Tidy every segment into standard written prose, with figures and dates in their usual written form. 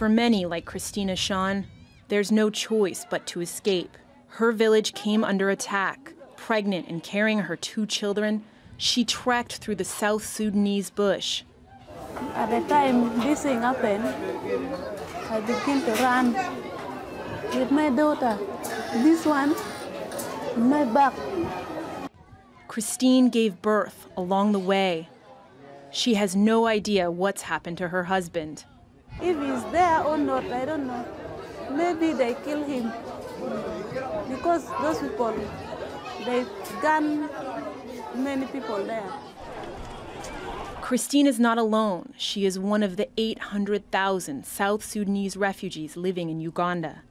For many, like Christina Sean, there's no choice but to escape. Her village came under attack. Pregnant and carrying her 2 children, she trekked through the South Sudanese bush. At the time this thing happened, I began to run with my daughter. This one in my back. Christine gave birth along the way. She has no idea what's happened to her husband. If he's there or not, I don't know. Maybe they kill him because those people, they gun many people there. Christine is not alone. She is one of the 800,000 South Sudanese refugees living in Uganda.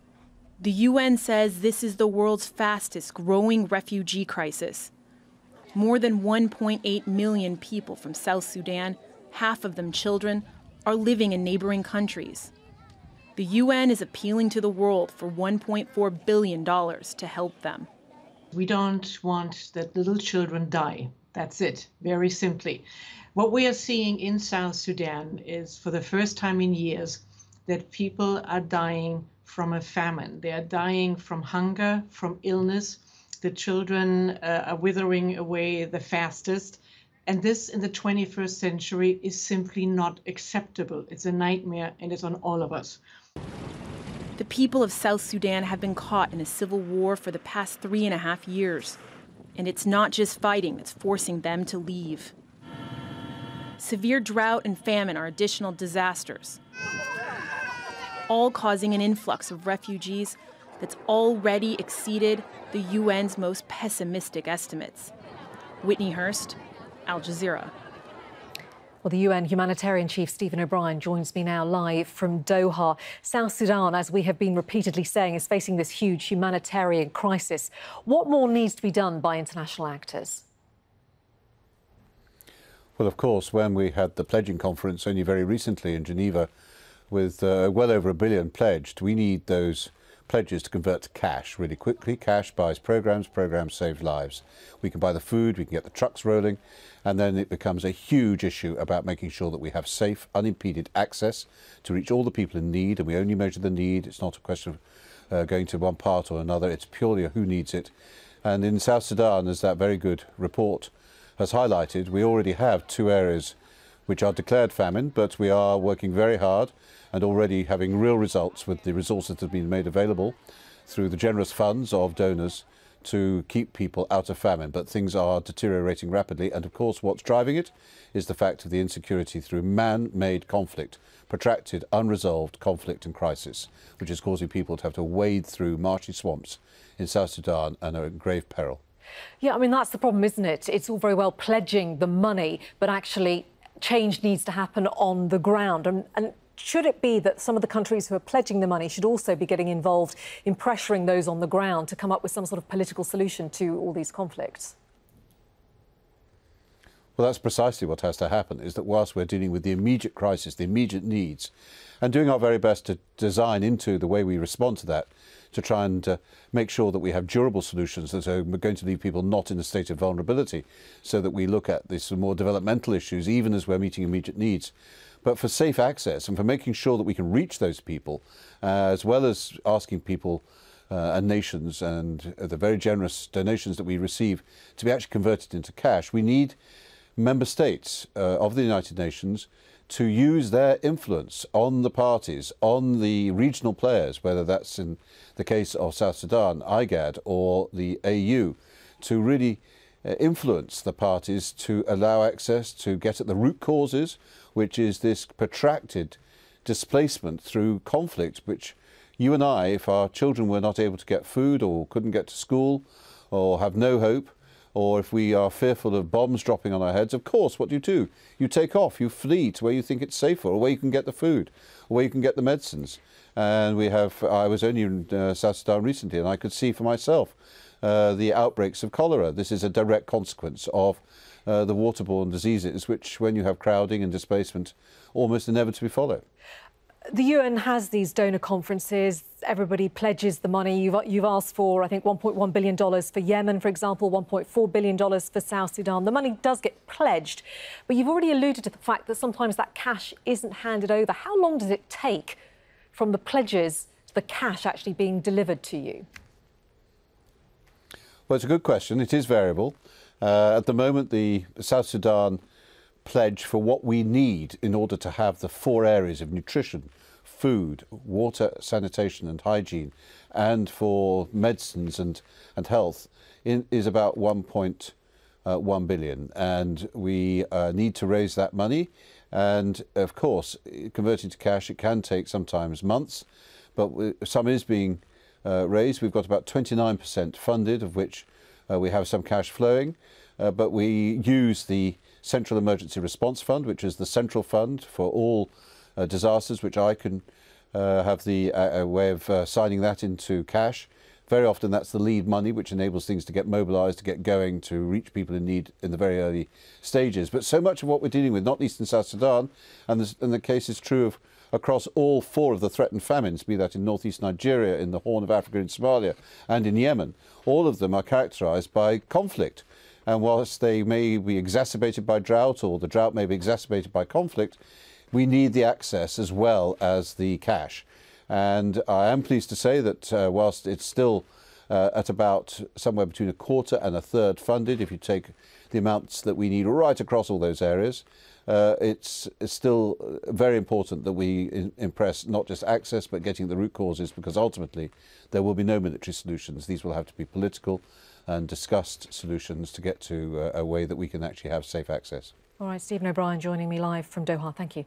The UN says this is the world's fastest growing refugee crisis. More than 1.8 million people from South Sudan, half of them children, are living in neighboring countries. The UN is appealing to the world for $1.4 billion to help them. We don't want that little children die. That's it, very simply. What we are seeing in South Sudan is, for the first time in years, that people are dying from a famine. They are dying from hunger, from illness. The children are withering away the fastest. And this, in the 21st century, is simply not acceptable. It's a nightmare, and it's on all of us. The people of South Sudan have been caught in a civil war for the past 3.5 years. And it's not just fighting that's forcing them to leave. Severe drought and famine are additional disasters, all causing an influx of refugees that's already exceeded the UN's most pessimistic estimates. Whitney Hurst, Al Jazeera. Well, the UN humanitarian chief Stephen O'Brien joins me now live from Doha. South Sudan, as we have been repeatedly saying, is facing this huge humanitarian crisis. What more needs to be done by international actors? Well, of course, when we had the pledging conference only very recently in Geneva with well over $1 billion pledged, we need those pledges to convert to cash really quickly. Cash buys programs, programs save lives. We can buy the food, we can get the trucks rolling, and then it becomes a huge issue about making sure that we have safe, unimpeded access to reach all the people in need, and we only measure the need. It's not a question of going to one part or another, it's purely who needs it. And in South Sudan, as that very good report has highlighted, we already have 2 areas which are declared famine, but we are working very hard and already having real results with the resources that have been made available through the generous funds of donors to keep people out of famine. But things are deteriorating rapidly, and of course what's driving it is the fact of the insecurity through man-made conflict, protracted, unresolved conflict and crisis, which is causing people to have to wade through marshy swamps in South Sudan and are in grave peril. Yeah, I mean, that's the problem, isn't it? It's all very well pledging the money, but actually change needs to happen on the ground. And should it be that some of the countries who are pledging the money should also be getting involved in pressuring those on the ground to come up with some sort of political solution to all these conflicts? Well, that's precisely what has to happen, is that whilst we're dealing with the immediate crisis, the immediate needs, and doing our very best to design into the way we respond to that, to try and make sure that we have durable solutions that are going to leave people not in a state of vulnerability, so that we look at these more developmental issues, even as we're meeting immediate needs. But for safe access and for making sure that we can reach those people, as well as asking people and nations and the very generous donations that we receive to be actually converted into cash, we need member states of the United Nations to use their influence on the parties, on the regional players, whether that's in the case of South Sudan, IGAD, or the AU, to really influence the parties to allow access, to get at the root causes, which is this protracted displacement through conflict, which you and I, if our children were not able to get food or couldn't get to school or have no hope, or if we are fearful of bombs dropping on our heads, of course, what do? You take off, you flee to where you think it's safer, or where you can get the food, or where you can get the medicines. And I was only in South Sudan recently, and I could see for myself the outbreaks of cholera. This is a direct consequence of the waterborne diseases, which, when you have crowding and displacement, almost inevitably follow. The UN has these donor conferences. Everybody pledges the money. You've asked for, I think, $1.1 billion for Yemen, for example, $1.4 billion for South Sudan. The money does get pledged, but you've already alluded to the fact that sometimes that cash isn't handed over. How long does it take from the pledges to the cash actually being delivered to you? Well, it's a good question. It is variable. At the moment, the South Sudan pledge for what we need in order to have the 4 areas of nutrition, food, water, sanitation and hygiene, and for medicines and health is about 1.1 billion. And we need to raise that money. And of course, converting to cash, it can take sometimes months, but some is being raised. We've got about 29% funded, of which we have some cash flowing, but we use the Central Emergency Response Fund, which is the central fund for all disasters, which I can have the way of signing that into cash. Very often that's the lead money, which enables things to get mobilised, to get going, to reach people in need in the very early stages. But so much of what we're dealing with, not least in South Sudan, and the case is true of across all 4 of the threatened famines, be that in northeast Nigeria, in the Horn of Africa, in Somalia, and in Yemen, all of them are characterised by conflict. And whilst they may be exacerbated by drought, or the drought may be exacerbated by conflict, we need the access as well as the cash. And I am pleased to say that whilst it's still at about somewhere between 1/4 and 1/3 funded, if you take the amounts that we need right across all those areas, it's still very important that we impress not just access but getting the root causes, because ultimately there will be no military solutions. These will have to be political and discussed solutions to get to a way that we can actually have safe access. All right, Stephen O'Brien joining me live from Doha. Thank you.